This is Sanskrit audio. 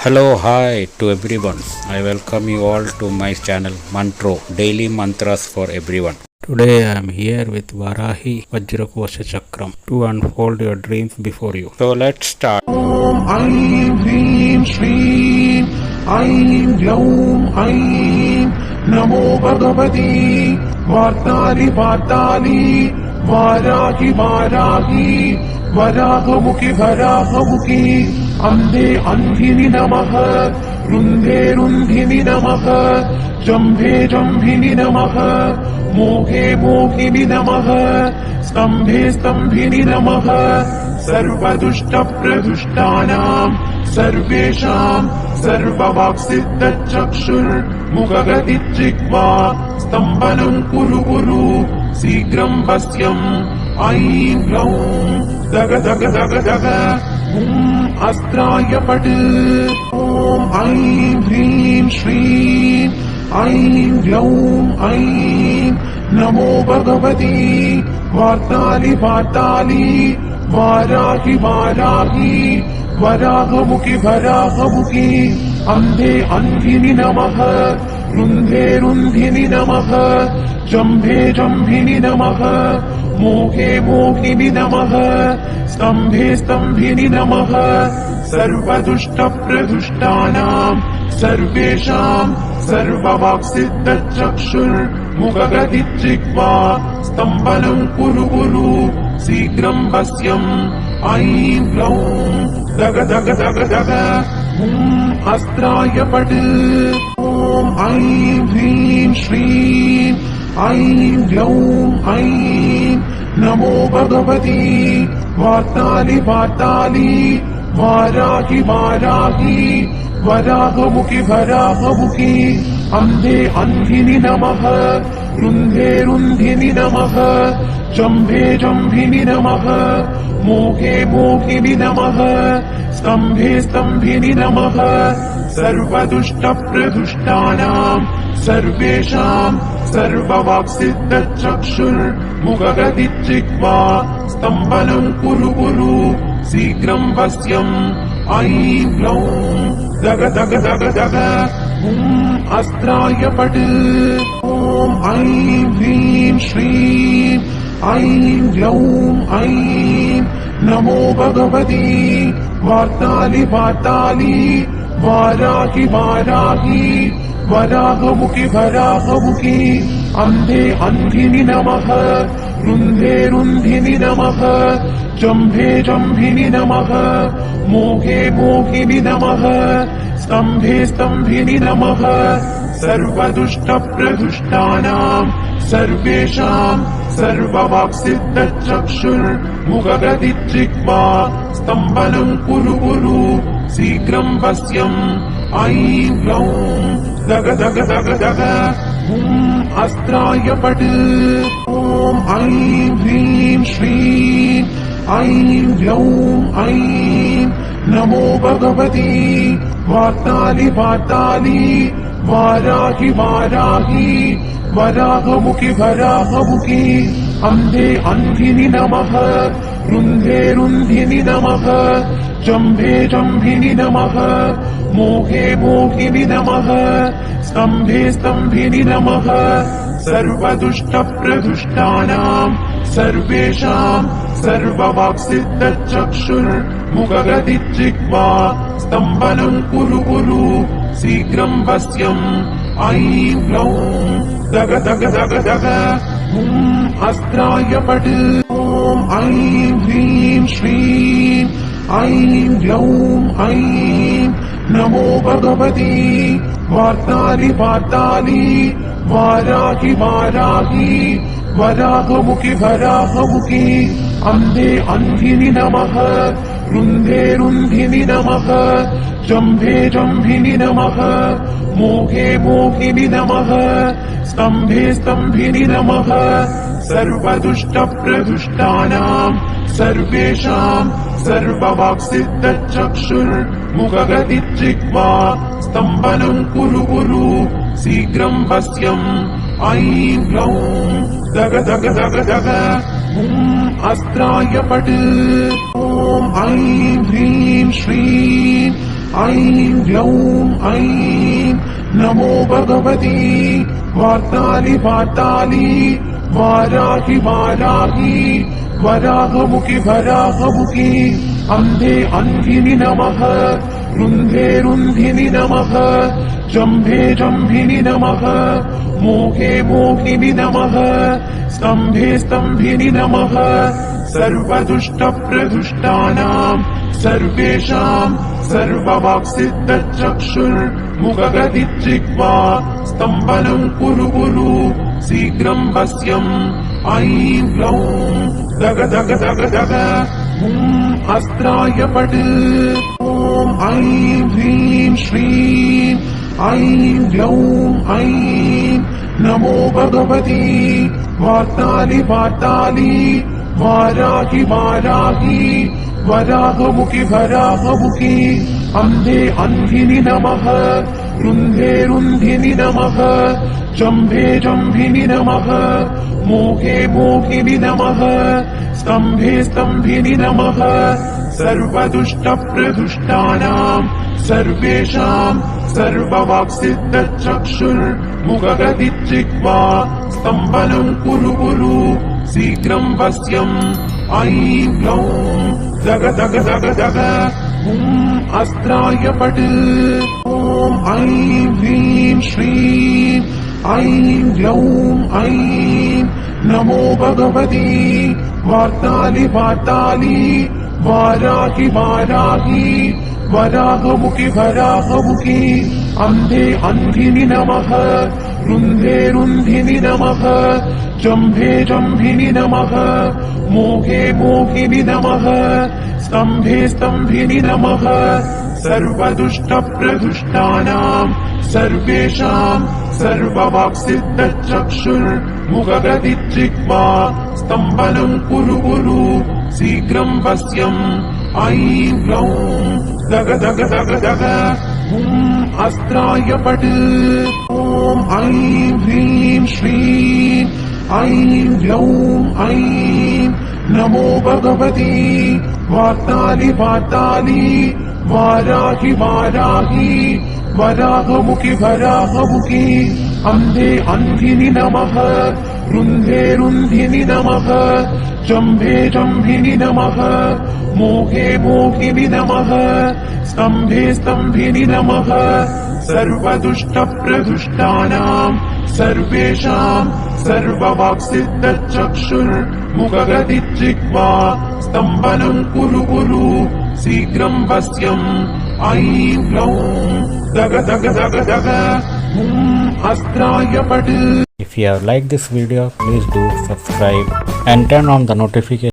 Hello, hi to everyone. I welcome you all to my channel Mantro, Daily Mantras for Everyone. Today I am here with Varahi Vajrakosha Chakram to unfold your dreams before you. So let's start. Om Aim Hrim Shrim Aim Glaum Aim Namo Bhagavati Vartali Vartali Varahi Varahi Varahamukhi Varahamukhi Ande Andhini Namaha Runde Rundhini Namaha Jambhe Jambhini Namaha Mohe Mohini Namaha Stambhe Stambhini Namaha सर्वदुष्टप्रदुष्टानां सर्वेषां सर्ववाक्सिद्धचक्षुर्मुखगतिजिह्वा स्तम्भनं कुरु कुरु शीघ्रं वश्यम् ऐं ग्लौं दग दग दग दग अस्त्राय पट् ॐ ऐं ह्रीं श्रीं ऐं ग्लौं ऐं नमो भगवति वार्तालि वार्तालि वाराहि वाराहि वराहमुखि वराहमुखि अन्धे अन्धिनि नमः रुन्धे रुन्धिनि नमः जम्भे जम्भिनि नमः मोहे मोहिनि नमः स्तम्भे स्तम्भिनि नमः सर्वदुष्टप्रदुष्टानां सर्वेषां सर्ववाक्सिद्धचक्षुर्मुखगतिजिह्वा स्तम्भनं कुरु कुरु शीघ्रं वश्यम् ऐं ग्लौं दग दग दग दग अस्त्राय पट् ॐ ऐं ह्रीं श्रीं ऐं ग्लौं ऐं नमो भगवति वार्तालि वार्तालि वाराहि वाराहि वराहमुखि वराहमुखि अन्धे अन्धिनि नमः रुन्धे रुन्धिनि नमः जम्भे जम्भिनि नमः मोहे मोहिनि नमः स्तम्भे स्तम्भिनि नमः सर्वदुष्टप्रदुष्टानां सर्वेषां सर्ववाक्सिद्धचक्षुर्मुखगतिजिह्वा स्तम्भनं कुरु कुरु शीघ्रं वश्यम् ऐं ग्लौं दग दग दग दग अस्त्राय पट् ॐ ऐं ह्रीं श्रीं ऐं ग्लौं ऐं नमो भगवति वार्तालि वार्तालि वाराहि वाराहि वराहमुखि वराहमुखि अन्धे अन्धिनि नमः रुन्धे रुन्धिनि नमः जम्भे जम्भिनि नमः मोहे मोहिनि नमः स्तम्भे स्तम्भिनि नमः सर्वदुष्टप्रदुष्टानां सर्वेषां सर्ववाक्सिद्धचक्षुर्मुखगतिजिह्वा स्तम्भनं कुरु कुरु शीघ्रं वश्यम् ऐं ग्लौं दग दग दग दग अस्त्राय पट् ॐ ऐं ह्रीं श्रीं ऐं ग्लौं ऐं नमो भगवति वार्तालि वार्तालि वाराहि वाराहि वराहमुखि वराहमुखि अन्धे अन्धिनि नमः रुन्धे रुन्धिनि नमः जम्भे जम्भिनि नमः मोहे मोहिनि नमः स्तम्भे स्तम्भिनि नमः सर्वदुष्टप्रदुष्टानां सर्वेषां सर्ववाक्सिद्धचक्षुर्मुखगतिजिह्वा स्तम्भनं कुरु कुरु शीघ्रं वश्यम् ऐं ग्लौं दग दग दग दग अस्त्राय पट् ॐ ऐं ह्रीं श्रीं ऐं ग्लौं ऐं नमो भगवति वार्तालि वार्तालि वाराहि वाराहि वराहमुखि वराहमुखि अन्धे अन्धिनि नमः रुन्धे रुन्धिनि नमः जम्भे जम्भिनि नमः मोहे मोहिनि नमः स्तम्भे स्तम्भिनि नमः सर्वदुष्टप्रदुष्टानां सर्वेषां सर्ववाक्सिद्धचक्षुर्मुखगतिजिह्वा स्तम्भनं कुरु कुरु शीघ्रं वश्यम् ऐं ग्लौं दग दग दग दग अस्त्राय पट् ॐ ऐं ह्रीं श्रीं ऐं ग्लौं ऐं नमो भगवती वार्ताली वार्ताली वाराहि वाराहि वराहमुखि वराहमुखि अन्धे अन्धिनि नमः रुन्धे रुन्धिनि नमः जम्भे जम्भिनि नमः मोहे मोहिनि नमः स्तम्भे स्तम्भिनि नमः सर्वदुष्टप्रदुष्टानां सर्वेषां सर्ववाक्सिद्धचक्षुर्मुखगतिजिह्वा स्तम्भनं कुरु कुरु शीघ्रं वश्यम् ऐं ग्लौं दग दग दग दग अस्त्राय पट् ॐ ऐं ह्रीं श्रीं ऐं ग्लौं ऐं नमो भगवती वार्ताली वार्ताली वाराहि वाराहि वराहमुखि वराहमुखि अन्धे अन्धिनि नमः रुन्धे रुन्धिनि नमः जम्भे जम्भिनि नमः मोहे मोहिनि नमः स्तम्भे स्तम्भिनि नमः सर्वदुष्टप्रदुष्टानां सर्वेषां सर्ववाक्सिद्धचक्षुर्मुखगतिजिह्वा स्तम्भनं कुरु कुरु शीघ्रं वश्यम् ऐं ग्लौं दग दग दग दग अस्त्राय पट् ॐ ऐं ह्रीं श्रीं ऐं ग्लौं ऐं नमो भगवती वार्ताली वार्ताली वाराहि वाराहि वराहमुखि वराहमुखि अन्धे अन्धिनि नमः रुन्धे रुन्धिनि नमः जम्भे जम्भिनि नमः मोहे मोहिनि नमः स्तम्भे स्तम्भिनि नमः सर्वदुष्टप्रदुष्टानां सर्वेषां सर्ववाक्सिद्धचक्षुर्मुखगतिजिह्वा स्तम्भनं कुरु कुरु शीघ्रं वश्यम् ऐं ग्लौं दग दग दग दग अस्त्राय पट् ॐ ऐं ह्रीं श्रीं ऐं ग्लौं ऐं नमो भगवती वार्ताली वार्ताली वाराहि वाराहि वराहमुखि वराहमुखि अन्धे अन्धिनि नमः रुन्धे रुन्धिनि नमः जम्भे जम्भिनि नमः मोहे मोहिनि नमः स्तम्भे स्तम्भिनि नमः सर्वदुष्टप्रदुष्टानां सर्वेषां सर्ववाक्सिद्धचक्षुर्मुखगतिजिह्वा स्तम्भनं कुरु कुरु शीघ्रं वश्यम् ऐं ग्लौं दग दग दग दग अस्त्राय पट् If you have liked this video, please do subscribe and turn on the notification